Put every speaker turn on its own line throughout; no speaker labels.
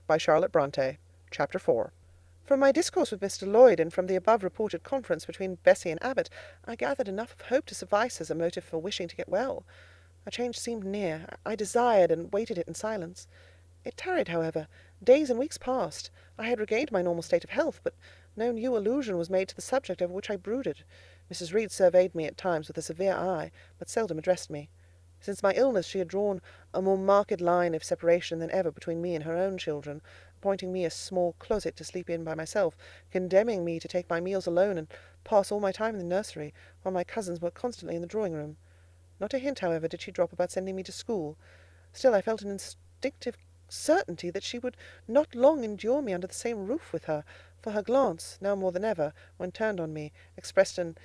by Charlotte Bronte. Chapter 4. From my discourse with Mr. Lloyd, and from the above-reported conference between Bessie and Abbot, I gathered enough of hope to suffice as a motive for wishing to get well. A change seemed near. I desired and waited it in silence. It tarried, however. Days and weeks passed. I had regained my normal state of health, but no new allusion was made to the subject over which I brooded. Mrs. Reed surveyed me at times with a severe eye, but seldom addressed me. Since my illness she had drawn a more marked line of separation than ever between me and her own children, appointing me a small closet to sleep in by myself, condemning me to take my meals alone and pass all my time in the nursery, while my cousins were constantly in the drawing-room. Not a hint, however, did she drop about sending me to school. Still I felt an instinctive certainty that she would not long endure me under the same roof with her, for her glance, now more than ever, when turned on me, expressed an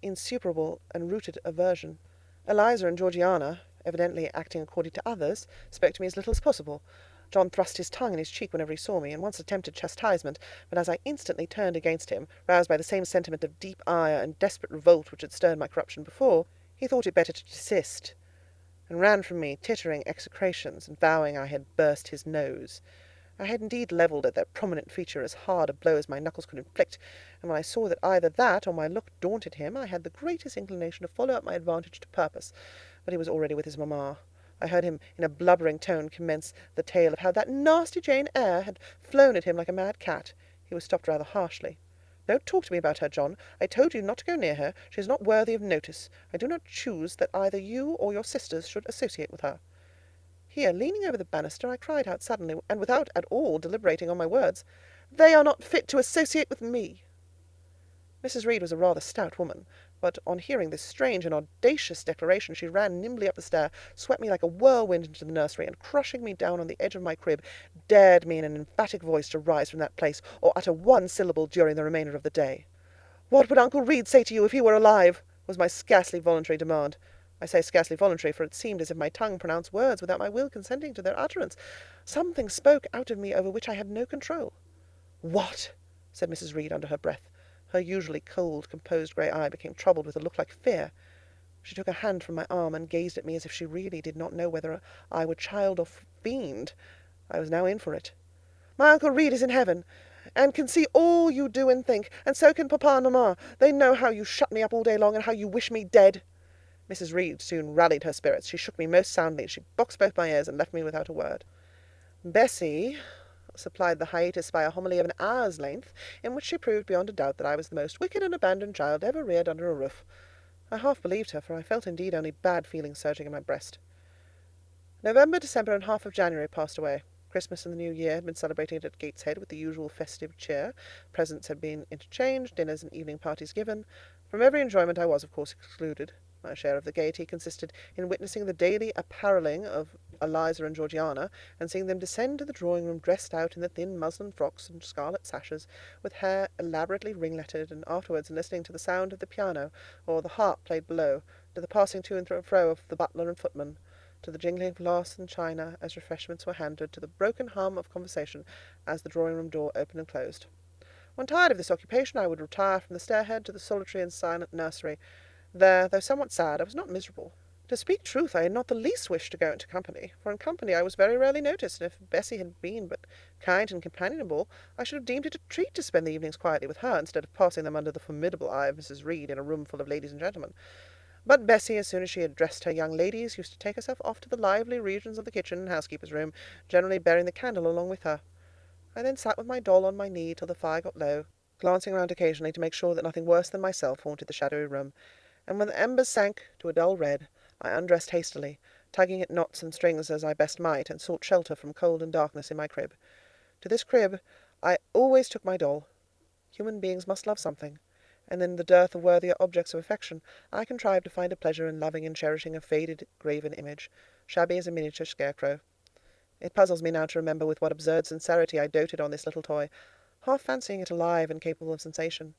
insuperable and rooted aversion. Eliza and Georgiana, evidently acting according to others, spoke to me as little as possible. John thrust his tongue in his cheek whenever he saw me, and once attempted chastisement, but as I instantly turned against him, roused by the same sentiment of deep ire and desperate revolt which had stirred my corruption before, he thought it better to desist, and ran from me, tittering execrations, and vowing I had burst his nose. I had indeed levelled at that prominent feature as hard a blow as my knuckles could inflict, and when I saw that either that or my look daunted him, I had the greatest inclination to follow up my advantage to purpose. But he was already with his mamma. I heard him in a blubbering tone commence the tale of how that nasty Jane Eyre had flown at him like a mad cat. He was stopped rather harshly. "Don't talk to me about her, John. I told you not to go near her. She is not worthy of notice. I do not choose that either you or your sisters should associate with her." Here, leaning over the banister, I cried out suddenly, and without at all deliberating on my words, "They are not fit to associate with me." Mrs. Reed was a rather stout woman, but on hearing this strange and audacious declaration, she ran nimbly up the stair, swept me like a whirlwind into the nursery, and crushing me down on the edge of my crib, dared me in an emphatic voice to rise from that place, or utter one syllable during the remainder of the day. "What would Uncle Reed say to you if he were alive?" was my scarcely voluntary demand. I say scarcely voluntary, for it seemed as if my tongue pronounced words without my will consenting to their utterance. Something spoke out of me over which I had no control. "What?" said Mrs. Reed under her breath. Her usually cold, composed grey eye became troubled with a look like fear. She took her hand from my arm, and gazed at me as if she really did not know whether I were child or fiend. I was now in for it. "My Uncle Reed is in heaven, and can see all you do and think, and so can papa and mamma. They know how you shut me up all day long, and how you wish me dead." Mrs. Reed soon rallied her spirits. She shook me most soundly. She boxed both my ears, and left me without a word. Bessie supplied the hiatus by a homily of an hour's length, in which she proved beyond a doubt that I was the most wicked and abandoned child ever reared under a roof. I half believed her, for I felt indeed only bad feelings surging in my breast. November, December, and half of January passed away. Christmas and the New Year had been celebrated at Gateshead with the usual festive cheer. Presents had been interchanged, dinners and evening parties given. From every enjoyment I was, of course, excluded. My share of the gaiety consisted in witnessing the daily apparelling of Eliza and Georgiana, and seeing them descend to the drawing-room dressed out in the thin muslin frocks and scarlet sashes, with hair elaborately ringletted, and afterwards listening to the sound of the piano, or the harp played below, to the passing to and fro of the butler and footman, to the jingling of glass and china as refreshments were handed, to the broken hum of conversation as the drawing-room door opened and closed. When tired of this occupation, I would retire from the stair-head to the solitary and silent nursery. There, though somewhat sad, I was not miserable. To speak truth, I had not the least wish to go into company, for in company I was very rarely noticed, and if Bessie had been but kind and companionable, I should have deemed it a treat to spend the evenings quietly with her, instead of passing them under the formidable eye of Mrs. Reed in a room full of ladies and gentlemen. But Bessie, as soon as she had dressed her young ladies, used to take herself off to the lively regions of the kitchen and housekeeper's room, generally bearing the candle along with her. I then sat with my doll on my knee till the fire got low, glancing round occasionally to make sure that nothing worse than myself haunted the shadowy room, and when the embers sank to a dull red, I undressed hastily, tugging at knots and strings as I best might, and sought shelter from cold and darkness in my crib. To this crib I always took my doll. Human beings must love something, and in the dearth of worthier objects of affection, I contrived to find a pleasure in loving and cherishing a faded graven image, shabby as a miniature scarecrow. It puzzles me now to remember with what absurd sincerity I doted on this little toy, half fancying it alive and capable of sensation.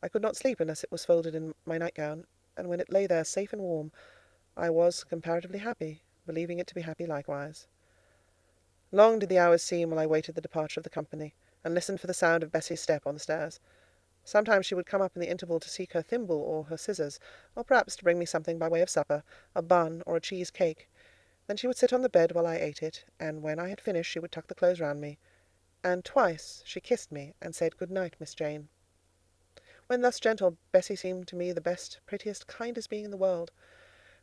I could not sleep unless it was folded in my nightgown, and when it lay there safe and warm, I was comparatively happy, believing it to be happy likewise. Long did the hours seem while I waited the departure of the company, and listened for the sound of Bessie's step on the stairs. Sometimes she would come up in the interval to seek her thimble or her scissors, or perhaps to bring me something by way of supper, a bun or a cheese cake. Then she would sit on the bed while I ate it, and when I had finished she would tuck the clothes round me. and twice she kissed me and said, "Good night, Miss Jane." When thus gentle, Bessie seemed to me the best, prettiest, kindest being in the world,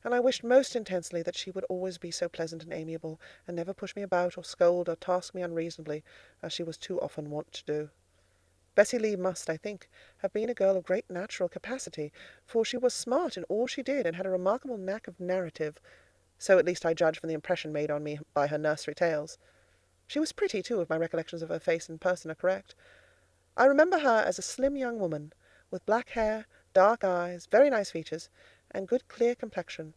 and I wished most intensely that she would always be so pleasant and amiable, and never push me about, or scold, or task me unreasonably, as she was too often wont to do. Bessie Lee must, I think, have been a girl of great natural capacity, for she was smart in all she did, and had a remarkable knack of narrative. So at least I judge from the impression made on me by her nursery tales. She was pretty, too, if my recollections of her face and person are correct. I remember her as a slim young woman, with black hair, dark eyes, very nice features, and good clear complexion.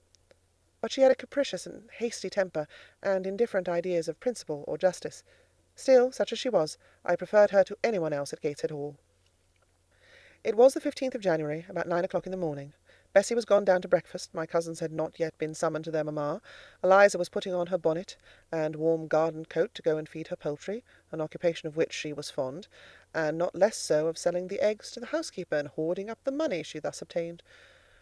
But she had a capricious and hasty temper, and indifferent ideas of principle or justice. Still, such as she was, I preferred her to any one else at Gateshead Hall. It was the 15th of January, about 9 o'clock in the morning. Bessie was gone down to breakfast, my cousins had not yet been summoned to their mamma, Eliza was putting on her bonnet and warm garden coat to go and feed her poultry, an occupation of which she was fond, and not less so of selling the eggs to the housekeeper and hoarding up the money she thus obtained.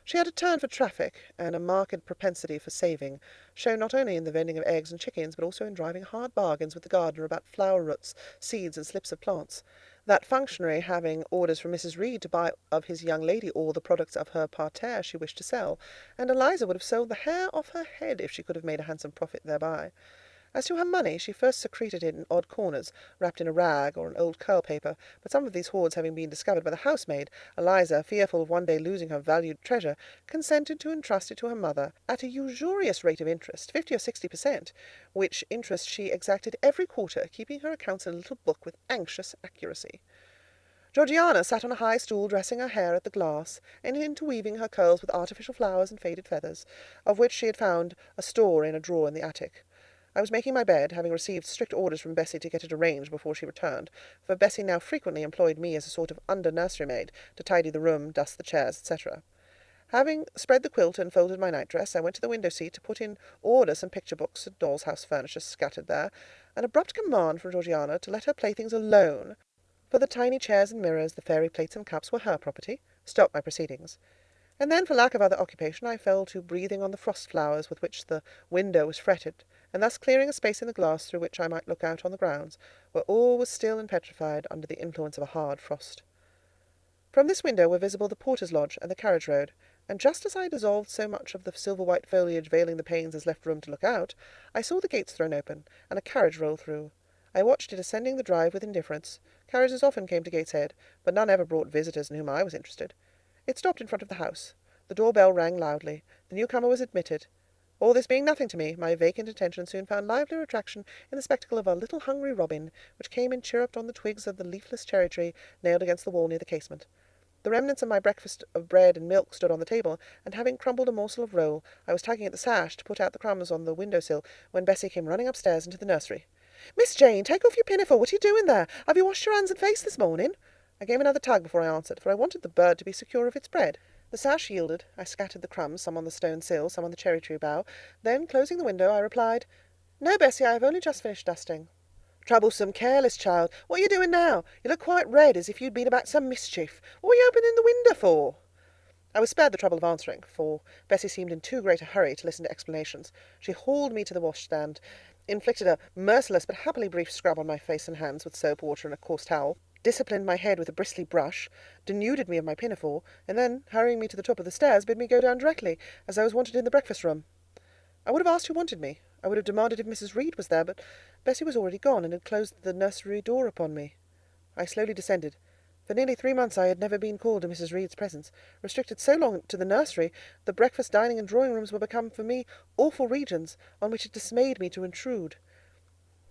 She had a turn for traffic, and a marked propensity for saving, shown not only in the vending of eggs and chickens, but also in driving hard bargains with the gardener about flower roots, seeds, and slips of plants. That functionary having orders from Mrs. Reed to buy of his young lady all the products of her parterre she wished to sell, and Eliza would have sold the hair off her head if she could have made a handsome profit thereby. As to her money, she first secreted it in odd corners, wrapped in a rag or an old curl paper, but some of these hoards having been discovered by the housemaid, Eliza, fearful of one day losing her valued treasure, consented to entrust it to her mother at a usurious rate of interest, 50 or 60%, which interest she exacted every quarter, keeping her accounts in a little book with anxious accuracy. Georgiana sat on a high stool dressing her hair at the glass, and interweaving her curls with artificial flowers and faded feathers, of which she had found a store in a drawer in the attic. I was making my bed, having received strict orders from Bessie to get it arranged before she returned, for Bessie now frequently employed me as a sort of under-nursery maid, to tidy the room, dust the chairs, etc. Having spread the quilt and folded my nightdress, I went to the window-seat to put in order some picture-books and doll's house furniture scattered there. An abrupt command from Georgiana to let her playthings alone, for the tiny chairs and mirrors, the fairy plates and cups, were her property, stopped my proceedings. And then, for lack of other occupation, I fell to breathing on the frost flowers with which the window was fretted, and thus clearing a space in the glass through which I might look out on the grounds, where all was still and petrified under the influence of a hard frost. From this window were visible the porter's lodge and the carriage road, and just as I dissolved so much of the silver-white foliage veiling the panes as left room to look out, I saw the gates thrown open, and a carriage roll through. I watched it ascending the drive with indifference. Carriages often came to Gateshead, but none ever brought visitors in whom I was interested. It stopped in front of the house. The door-bell rang loudly. The newcomer was admitted. All this being nothing to me, my vacant attention soon found lively attraction in the spectacle of a little hungry robin, which came and chirruped on the twigs of the leafless cherry-tree nailed against the wall near the casement. The remnants of my breakfast of bread and milk stood on the table, and having crumbled a morsel of roll, I was tugging at the sash to put out the crumbs on the window-sill, when Bessie came running upstairs into the nursery. "Miss Jane, take off your pinafore. What are you doing there? Have you washed your hands and face this morning?" I gave another tug before I answered, for I wanted the bird to be secure of its bread. The sash yielded. I scattered the crumbs, some on the stone sill, some on the cherry-tree bough. Then, closing the window, I replied, "No, Bessie, I have only just finished dusting." "Troublesome, careless child. What are you doing now? You look quite red, as if you'd been about some mischief. What were you opening the window for?" I was spared the trouble of answering, for Bessie seemed in too great a hurry to listen to explanations. She hauled me to the washstand, inflicted a merciless but happily brief scrub on my face and hands with soap water and a coarse towel, disciplined my head with a bristly brush, denuded me of my pinafore, and then, hurrying me to the top of the stairs, bid me go down directly, as I was wanted in the breakfast-room. I would have asked who wanted me. I would have demanded if Mrs. Reed was there, but Bessie was already gone, and had closed the nursery door upon me. I slowly descended. For nearly 3 months I had never been called to Mrs. Reed's presence. Restricted so long to the nursery, the breakfast, dining, and drawing-rooms were become for me awful regions, on which it dismayed me to intrude.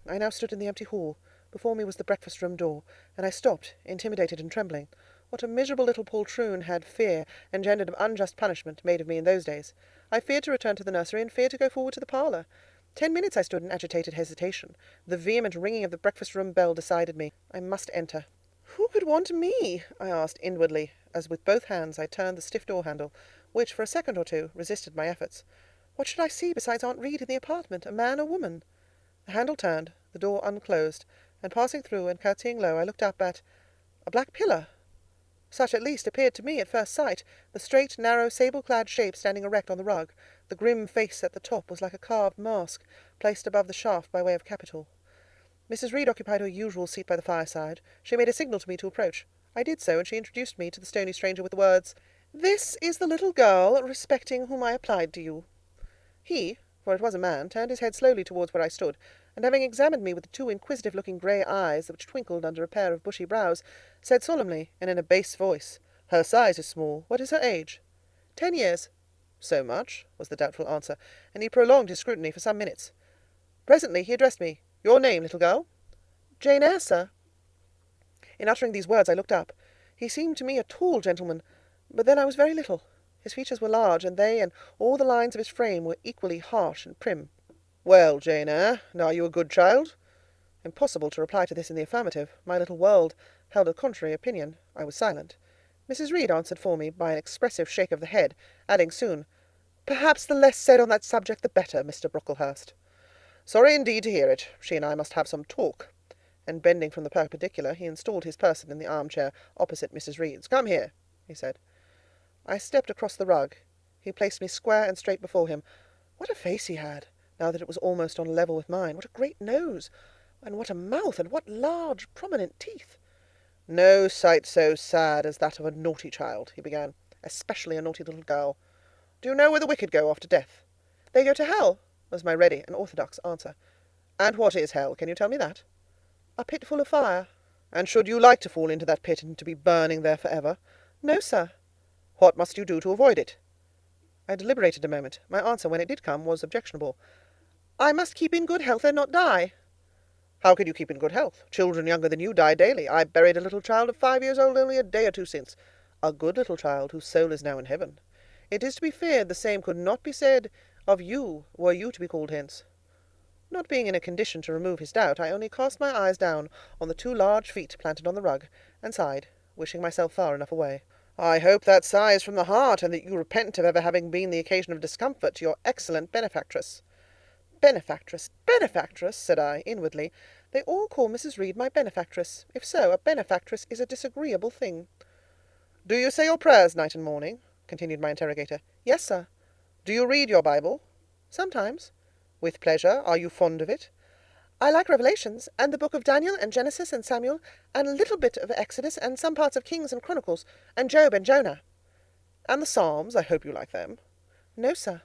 I now stood in the empty hall. Before me was the breakfast-room door, and I stopped, intimidated and trembling. What a miserable little poltroon had fear, engendered of unjust punishment, made of me in those days! I feared to return to the nursery, and feared to go forward to the parlour. 10 minutes I stood in agitated hesitation. The vehement ringing of the breakfast-room bell decided me. I must enter. "Who could want me?" I asked inwardly, as with both hands I turned the stiff door-handle, which, for a second or two, resisted my efforts. What should I see besides Aunt Reed in the apartment, a man or woman? The handle turned, the door unclosed, and passing through and curtsying low, I looked up at a black pillar. Such, at least, appeared to me at first sight, the straight, narrow, sable-clad shape standing erect on the rug. The grim face at the top was like a carved mask, placed above the shaft by way of capital. Mrs. Reed occupied her usual seat by the fireside. She made a signal to me to approach. I did so, and she introduced me to the stony stranger with the words, "This is the little girl respecting whom I applied to you." He, for it was a man, turned his head slowly towards where I stood, and having examined me with the two inquisitive-looking grey eyes which twinkled under a pair of bushy brows, said solemnly, and in a bass voice, "Her size is small. What is her age?" 10 years. "So much," was the doubtful answer, and he prolonged his scrutiny for some minutes. Presently he addressed me. "Your name, little girl?" "Jane Eyre, sir." In uttering these words I looked up. He seemed to me a tall gentleman, but then I was very little. His features were large, and they and all the lines of his frame were equally harsh and prim. "Well, Jane Eyre, and are you a good child?" Impossible to reply to this in the affirmative. My little world held a contrary opinion. I was silent. Mrs. Reed answered for me by an expressive shake of the head, adding soon, "Perhaps the less said on that subject the better, Mr. Brocklehurst." "Sorry indeed to hear it. She and I must have some talk." And bending from the perpendicular, he installed his person in the armchair opposite Mrs. Reed's. "Come here," he said. I stepped across the rug. He placed me square and straight before him. What a face he had, now that it was almost on a level with mine! What a great nose! And what a mouth! And what large, prominent teeth! "No sight so sad as that of a naughty child," he began, "especially a naughty little girl. Do you know where the wicked go after death?" "They go to hell," was my ready and orthodox answer. "And what is hell? Can you tell me that?" "A pit full of fire." "And should you like to fall into that pit and to be burning there for ever?" "No, sir." "What must you do to avoid it?" I deliberated a moment. My answer, when it did come, was objectionable. "I must keep in good health and not die." "How can you keep in good health? Children younger than you die daily. I buried a little child of 5 years old only a day or two since. A good little child, whose soul is now in heaven. It is to be feared the same could not be said of you, were you to be called hence." Not being in a condition to remove his doubt, I only cast my eyes down on the two large feet planted on the rug, and sighed, wishing myself far enough away. "I hope that sigh is from the heart, and that you repent of ever having been the occasion of discomfort to your excellent benefactress." "Benefactress, benefactress," said I, inwardly. "They all call Mrs. Reed my benefactress. If so, a benefactress is a disagreeable thing." "Do you say your prayers night and morning?" continued my interrogator. "Yes, sir." "Do you read your Bible?" "Sometimes." "With pleasure? Are you fond of it?" "I like Revelations, and the book of Daniel, and Genesis, and Samuel, and a little bit of Exodus, and some parts of Kings and Chronicles, and Job and Jonah." "And the Psalms? I hope you like them." "No, sir."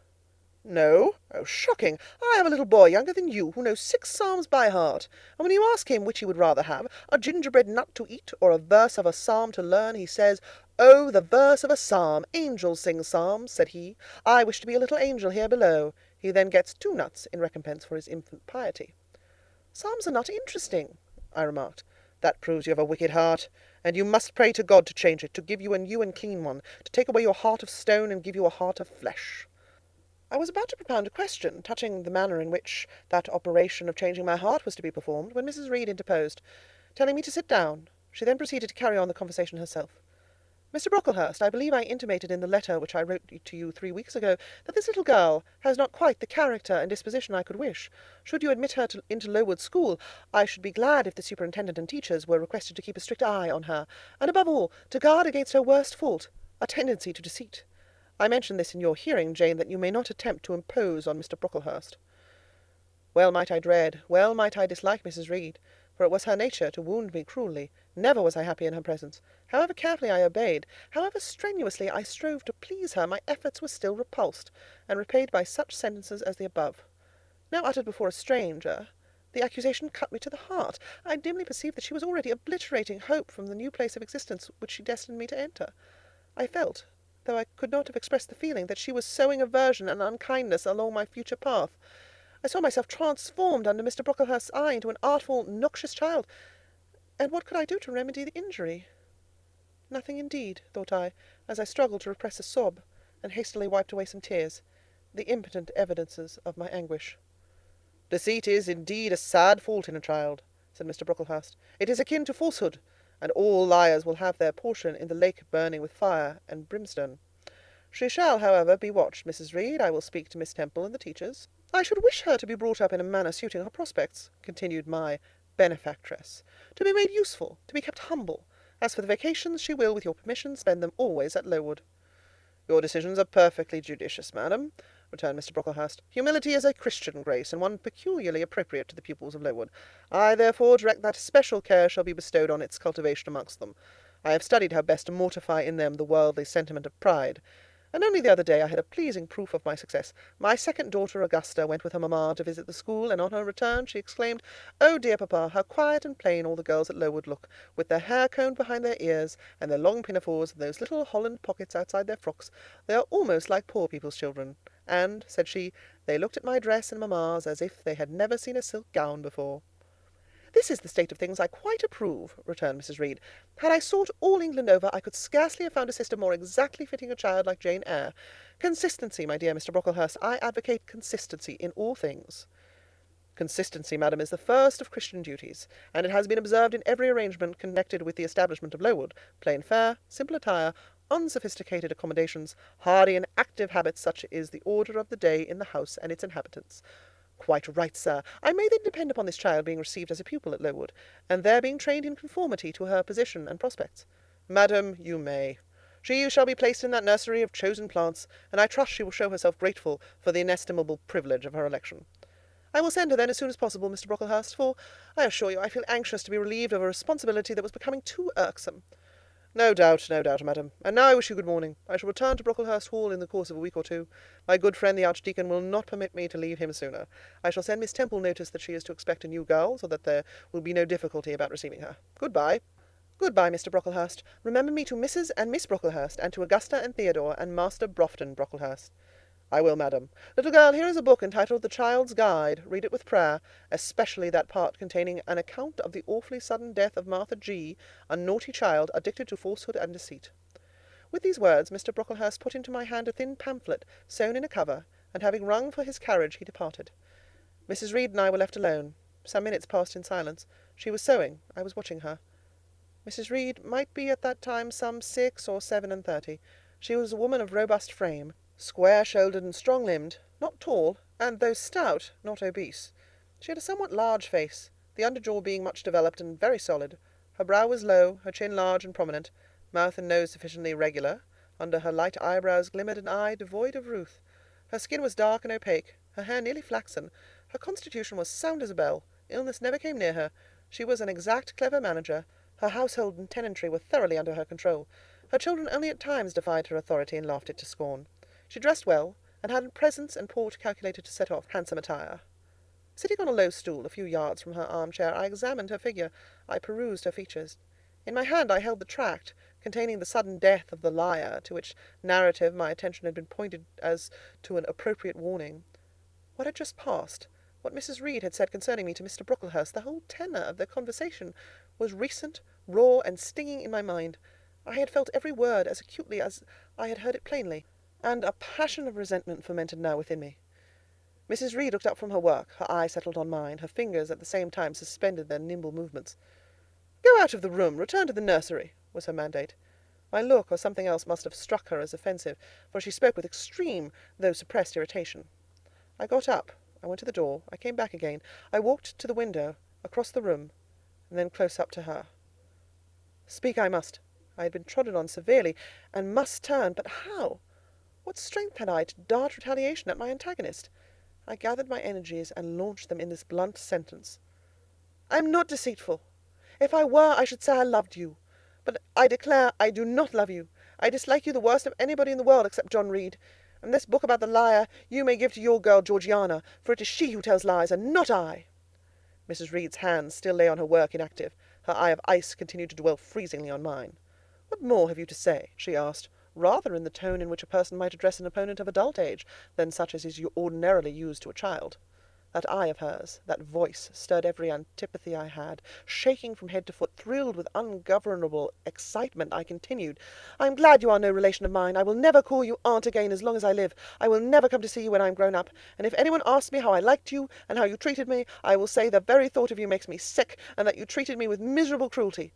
"No? Oh, shocking! I have a little boy younger than you, who knows 6 psalms by heart, and when you ask him which he would rather have, a gingerbread nut to eat, or a verse of a psalm to learn, he says, 'Oh, the verse of a psalm! Angels sing psalms,' said he. 'I wish to be a little angel here below.' He then gets 2 nuts in recompense for his infant piety." "Psalms are not interesting," I remarked. "That proves you have a wicked heart, and you must pray to God to change it, to give you a new and clean one, to take away your heart of stone and give you a heart of flesh." I was about to propound a question touching the manner in which that operation of changing my heart was to be performed, when Mrs. Reed interposed, telling me to sit down. She then proceeded to carry on the conversation herself. "Mr. Brocklehurst, I believe I intimated in the letter which I wrote to you 3 weeks ago, that this little girl has not quite the character and disposition I could wish. Should you admit her into Lowood School, I should be glad if the superintendent and teachers were requested to keep a strict eye on her, and above all, to guard against her worst fault, a tendency to deceit. I mention this in your hearing, Jane, that you may not attempt to impose on Mr. Brocklehurst." Well might I dread, well might I dislike Mrs. Reed, for it was her nature to wound me cruelly. Never was I happy in her presence. However carefully I obeyed, however strenuously I strove to please her, my efforts were still repulsed, and repaid by such sentences as the above. Now uttered before a stranger, the accusation cut me to the heart. I dimly perceived that she was already obliterating hope from the new place of existence which she destined me to enter. I felt, though I could not have expressed the feeling, that she was sowing aversion and unkindness along my future path. I saw myself transformed under Mr. Brocklehurst's eye into an artful, noxious child, and what could I do to remedy the injury? Nothing indeed, thought I, as I struggled to repress a sob, and hastily wiped away some tears, the impotent evidences of my anguish. "Deceit is, indeed, a sad fault in a child," said Mr. Brocklehurst. "It is akin to falsehood, and all liars will have their portion in the lake burning with fire and brimstone. She shall, however, be watched, Mrs. Reed. I will speak to Miss Temple and the teachers. I should wish her to be brought up in a manner suiting her prospects," continued my benefactress, "to be made useful, to be kept humble. As for the vacations, she will, with your permission, spend them always at Lowood." "Your decisions are perfectly judicious, madam. returned Mr. Brocklehurst. Humility is a Christian grace, and one peculiarly appropriate to the pupils of Lowood. I therefore direct that special care shall be bestowed on its cultivation amongst them. I have studied how best to mortify in them the worldly sentiment of pride, and only the other day I had a pleasing proof of my success. My second daughter, Augusta, went with her mamma to visit the school, and on her return she exclaimed, "Oh, dear papa, how quiet and plain all the girls at Lowood look, with their hair combed behind their ears, and their long pinafores, and those little Holland pockets outside their frocks. They are almost like poor people's children. And," said she, "they looked at my dress and mamma's as if they had never seen a silk gown before." "This is the state of things I quite approve," returned Mrs. Reed. "Had I sought all England over, I could scarcely have found a sister more exactly fitting a child like Jane Eyre. Consistency, my dear Mr. Brocklehurst, I advocate consistency in all things." "Consistency, madam, is the first of Christian duties, and it has been observed in every arrangement connected with the establishment of Lowood. Plain fare, simple attire, unsophisticated accommodations, hardy and active habits, such is the order of the day in the house and its inhabitants." "Quite right, sir. I may then depend upon this child being received as a pupil at Lowood, and there being trained in conformity to her position and prospects?" "Madam, you may. She shall be placed in that nursery of chosen plants, and I trust she will show herself grateful for the inestimable privilege of her election." "I will send her then as soon as possible, Mr. Brocklehurst, for I assure you I feel anxious to be relieved of a responsibility that was becoming too irksome." No doubt, madam. And now I wish you good morning. I shall return to Brocklehurst Hall in the course of a week or two. My good friend the Archdeacon will not permit me to leave him sooner. I shall send Miss Temple notice that she is to expect a new girl, so that there will be no difficulty about receiving her. Good-bye." "Good-bye, Mr. Brocklehurst. Remember me to Mrs. and Miss Brocklehurst, and to Augusta and Theodore, and Master Brofton Brocklehurst." "I will, madam. Little girl, here is a book entitled The Child's Guide. Read it with prayer, especially that part containing an account of the awfully sudden death of Martha G., a naughty child, addicted to falsehood and deceit." With these words, Mr. Brocklehurst put into my hand a thin pamphlet, sewn in a cover, and having rung for his carriage, he departed. Mrs. Reed and I were left alone. Some minutes passed in silence. She was sewing. I was watching her. Mrs. Reed might be at that time some 6 or 37. She was a woman of robust frame, square-shouldered and strong-limbed, not tall, and though stout, not obese. She had a somewhat large face, the under jaw being much developed and very solid. Her brow was low, her chin large and prominent, mouth and nose sufficiently regular. Under her light eyebrows glimmered an eye devoid of ruth. Her skin was dark and opaque, her hair nearly flaxen. Her constitution was sound as a bell. Illness never came near her. She was an exact, clever manager. Her household and tenantry were thoroughly under her control. Her children only at times defied her authority and laughed it to scorn. She dressed well, and had a presence and port calculated to set off handsome attire. Sitting on a low stool, a few yards from her armchair, I examined her figure. I perused her features. In my hand I held the tract containing the sudden death of the liar, to which narrative my attention had been pointed as to an appropriate warning. What had just passed, what Mrs. Reed had said concerning me to Mr. Brocklehurst, the whole tenor of their conversation, was recent, raw, and stinging in my mind. I had felt every word as acutely as I had heard it plainly, and a passion of resentment fermented now within me. Mrs. Reed looked up from her work, her eye settled on mine, her fingers at the same time suspended their nimble movements. "Go out of the room, return to the nursery," was her mandate. My look or something else must have struck her as offensive, for she spoke with extreme, though suppressed irritation. I got up, I went to the door, I came back again, I walked to the window, across the room, and then close up to her. Speak I must. I had been trodden on severely, and must turn, but how? What strength had I to dart retaliation at my antagonist? I gathered my energies and launched them in this blunt sentence. "I am not deceitful. If I were, I should say I loved you. But I declare I do not love you. I dislike you the worst of anybody in the world except John Reed. And this book about the liar you may give to your girl Georgiana, for it is she who tells lies, and not I." Mrs. Reed's hand still lay on her work inactive. Her eye of ice continued to dwell freezingly on mine. "What more have you to say?" she asked, rather in the tone in which a person might address an opponent of adult age, than such as is ordinarily used to a child. That eye of hers, that voice, stirred every antipathy I had. Shaking from head to foot, thrilled with ungovernable excitement, I continued, "I am glad you are no relation of mine. I will never call you aunt again as long as I live. I will never come to see you when I am grown up. And if anyone asks me how I liked you, and how you treated me, I will say the very thought of you makes me sick, and that you treated me with miserable cruelty."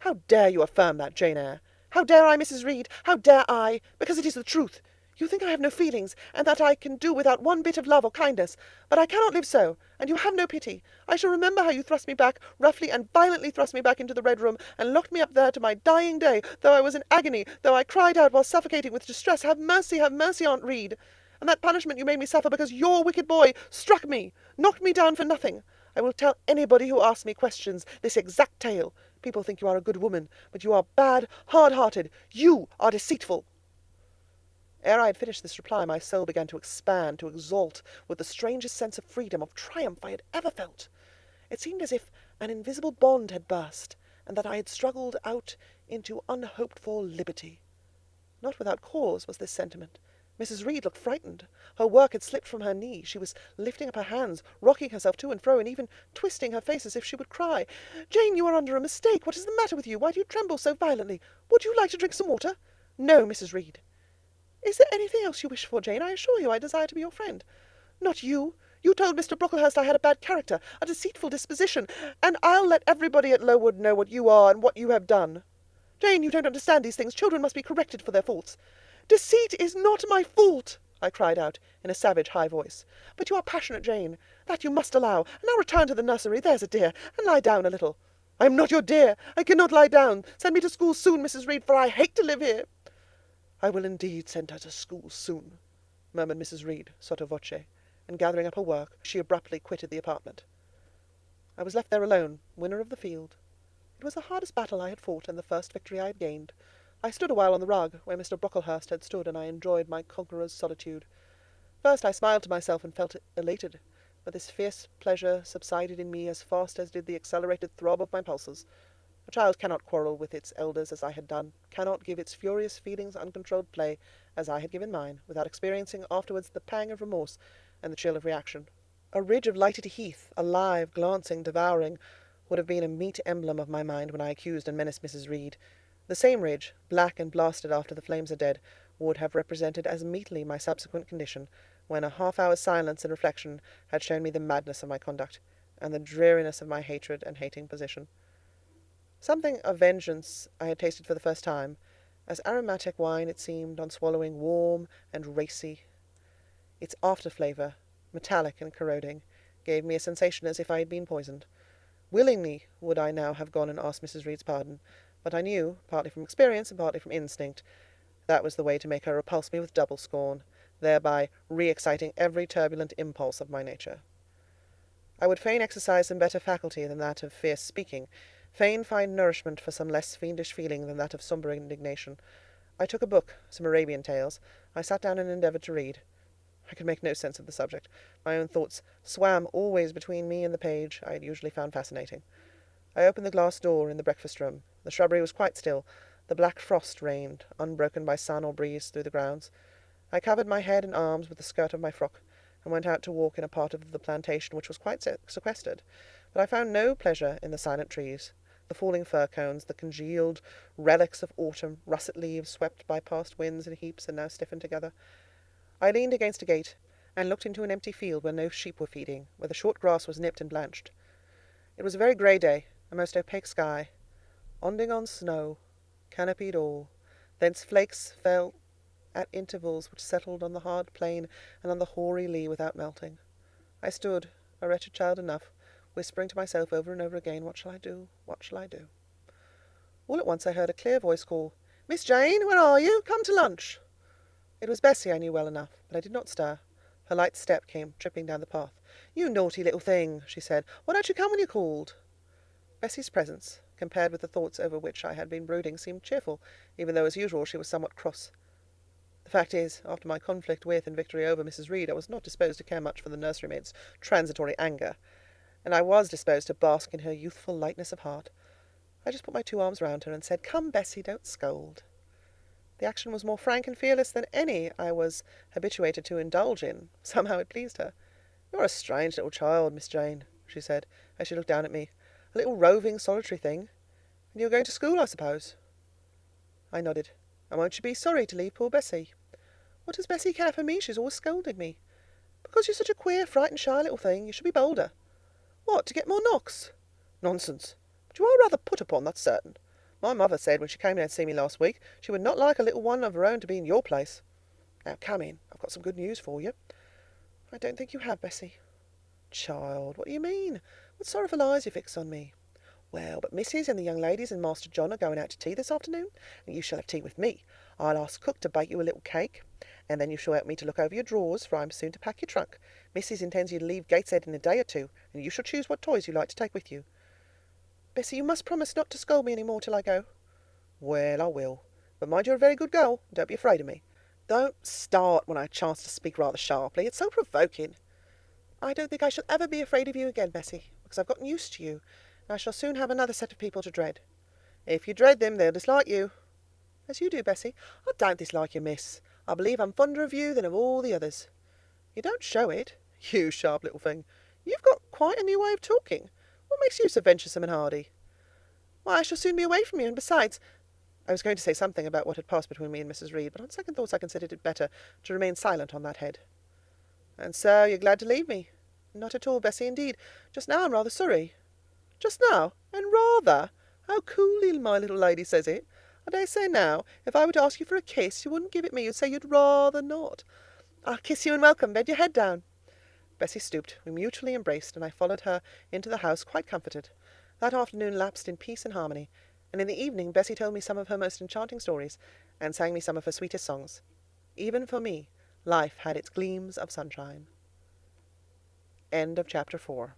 "How dare you affirm that, Jane Eyre?" "How dare I, Mrs. Reed? How dare I? Because it is the truth. You think I have no feelings, and that I can do without one bit of love or kindness. But I cannot live so, and you have no pity. I shall remember how you thrust me back, roughly and violently thrust me back into the Red Room, and locked me up there to my dying day, though I was in agony, though I cried out while suffocating with distress, 'Have mercy, Aunt Reed!' and that punishment you made me suffer because your wicked boy struck me, knocked me down for nothing. I will tell anybody who asks me questions this exact tale. People think you are a good woman, but you are bad, hard-hearted. You are deceitful." Ere I had finished this reply, my soul began to expand, to exalt, with the strangest sense of freedom, of triumph I had ever felt. It seemed as if an invisible bond had burst, and that I had struggled out into unhoped-for liberty. Not without cause was this sentiment. Mrs. Reed looked frightened. Her work had slipped from her knee. She was lifting up her hands, rocking herself to and fro, and even twisting her face as if she would cry. "Jane, you are under a mistake. What is the matter with you? Why do you tremble so violently? Would you like to drink some water?" "No, Mrs. Reed." "Is there anything else you wish for, Jane? I assure you I desire to be your friend." "Not you. You told Mr. Brocklehurst I had a bad character, a deceitful disposition, and I'll let everybody at Lowood know what you are and what you have done." "Jane, you don't understand these things. Children must be corrected for their faults." "Deceit is not my fault," I cried out, in a savage high voice. "But you are passionate, Jane. That you must allow. And now return to the nursery, there's a dear, and lie down a little." "I am not your dear. I cannot lie down. Send me to school soon, Mrs. Reed, for I hate to live here." "I will indeed send her to school soon," murmured Mrs. Reed, sotto voce, and gathering up her work, she abruptly quitted the apartment. I was left there alone, winner of the field. It was the hardest battle I had fought, and the first victory I had gained. I stood a while on the rug, where Mr. Brocklehurst had stood, and I enjoyed my conqueror's solitude. First I smiled to myself and felt elated, but this fierce pleasure subsided in me as fast as did the accelerated throb of my pulses. A child cannot quarrel with its elders as I had done, cannot give its furious feelings uncontrolled play as I had given mine, without experiencing afterwards the pang of remorse and the chill of reaction. A ridge of lighted heath, alive, glancing, devouring, would have been a meet emblem of my mind when I accused and menaced Mrs. Reed. The same ridge, black and blasted after the flames are dead, would have represented as meetly my subsequent condition, when a half-hour's silence and reflection had shown me the madness of my conduct, and the dreariness of my hatred and hating position. Something of vengeance I had tasted for the first time, as aromatic wine it seemed, on swallowing, warm and racy. Its after-flavour, metallic and corroding, gave me a sensation as if I had been poisoned. Willingly would I now have gone and asked Mrs. Reed's pardon, but I knew, partly from experience and partly from instinct, that was the way to make her repulse me with double scorn, thereby re-exciting every turbulent impulse of my nature. I would fain exercise some better faculty than that of fierce speaking, fain find nourishment for some less fiendish feeling than that of sombre indignation. I took a book, some Arabian tales. I sat down and endeavoured to read. I could make no sense of the subject. My own thoughts swam always between me and the page I had usually found fascinating. I opened the glass door in the breakfast-room. The shrubbery was quite still. The black frost reigned, unbroken by sun or breeze, through the grounds. I covered my head and arms with the skirt of my frock, and went out to walk in a part of the plantation which was quite sequestered. But I found no pleasure in the silent trees, the falling fir cones, the congealed relics of autumn, russet leaves swept by past winds in heaps and now stiffened together. I leaned against a gate, and looked into an empty field where no sheep were feeding, where the short grass was nipped and blanched. It was a very grey day, a most opaque sky, onding on snow, canopied all. Thence flakes fell at intervals which settled on the hard plain and on the hoary lea without melting. I stood, a wretched child enough, whispering to myself over and over again, "What shall I do? What shall I do?" All at once I heard a clear voice call, "Miss Jane, where are you? Come to lunch." It was Bessie, I knew well enough, but I did not stir. Her light step came tripping down the path. "You naughty little thing," she said. "Why don't you come when you're called?" Bessie's presence, compared with the thoughts over which I had been brooding, seemed cheerful, even though, as usual, she was somewhat cross. The fact is, after my conflict with and victory over Mrs. Reed, I was not disposed to care much for the nurserymaid's transitory anger, and I was disposed to bask in her youthful lightness of heart. I just put my 2 arms round her and said, "Come, Bessie, don't scold." The action was more frank and fearless than any I was habituated to indulge in. Somehow it pleased her. "You're a strange little child, Miss Jane," she said, as she looked down at me. "A little roving, solitary thing. And you're going to school, I suppose?" I nodded. "And won't you be sorry to leave poor Bessie?" "What does Bessie care for me? She's always scolding me." "Because you're such a queer, frightened, shy little thing. You should be bolder." "What, to get more knocks?" "Nonsense. But you are rather put upon, that's certain. My mother said when she came down to see me last week, she would not like a little one of her own to be in your place. Now come in, I've got some good news for you." "I don't think you have, Bessie." "Child, what do you mean? What sorrowful eyes you fix on me?" "Well, but Missis and the young ladies and Master John are going out to tea this afternoon, and you shall have tea with me. I'll ask cook to bake you a little cake, And then you shall help me to look over your drawers, for I am soon to pack your trunk. Missis intends you to leave Gateshead in a day or two, and you shall choose what toys you like to take with you. Bessie, you must promise not to scold me any more till I go. Well, I will. But mind you're a very good girl, and don't be afraid of me. Don't start when I chance to speak rather sharply. It's so provoking. I don't think I shall ever be afraid of you again, Bessie, because I've gotten used to you, and I shall soon have another set of people to dread. If you dread them, they'll dislike you. As you do, Bessie. I don't dislike you, miss. I believe I'm fonder of you than of all the others. You don't show it. You sharp little thing. You've got quite a new way of talking. What makes you so venturesome and hardy? Why, I shall soon be away from you, and besides, I was going to say something about what had passed between me and Mrs. Reed, but on second thoughts I considered it better to remain silent on that head. And so you're glad to leave me? Not at all, Bessie, indeed. Just now I'm rather sorry. Just now? And rather? How coolly my little lady says it. I dare say now, if I were to ask you for a kiss, you wouldn't give it me. You'd say you'd rather not. I'll kiss you and welcome. Bend your head down. Bessie stooped. We mutually embraced, and I followed her into the house quite comforted. That afternoon lapsed in peace and harmony, and in the evening Bessie told me some of her most enchanting stories, and sang me some of her sweetest songs. Even for me, life had its gleams of sunshine. End of chapter 4.